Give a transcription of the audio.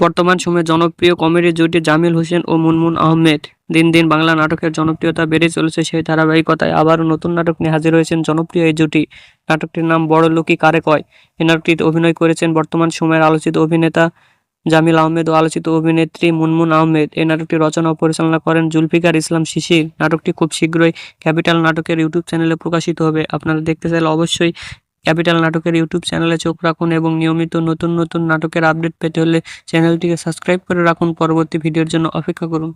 বর্তমান সময়ে জনপ্রিয় কমেডি জুটি জামিল হোসেন ও মুনমুন আহমেদ। দিন দিন বাংলা নাটকের জনপ্রিয়তা বেড়ে চলেছে, সেই ধারাবাহিকতায় আবারও নতুন নাটক নিয়ে হাজির হয়েছেন জনপ্রিয় এই জুটি। নাটকটির নাম বড়লোকি কারে কয়। এই নাটকটিতে অভিনয় করেছেন বর্তমান সময়ের আলোচিত অভিনেতা জামিল আহমেদ ও আলোচিত অভিনেত্রী মুনমুন আহমেদ। এই নাটকটি রচনা ও পরিচালনা করেন জুলফিকার ইসলাম শিশির। নাটকটি খুব শীঘ্রই ক্যাপিটাল নাটকের ইউটিউব চ্যানেলে প্রকাশিত হবে। আপনারা দেখতে চাইলে অবশ্যই ক্যাপিটাল নাটকের ইউটিউব চ্যানেলে চোখ রাখুন এবং নিয়মিত নতুন নতুন নাটকের আপডেট পেতে হলে চ্যানেলটিকে সাবস্ক্রাইব করে রাখুন। পরবর্তী ভিডিওর জন্য অপেক্ষা করুন।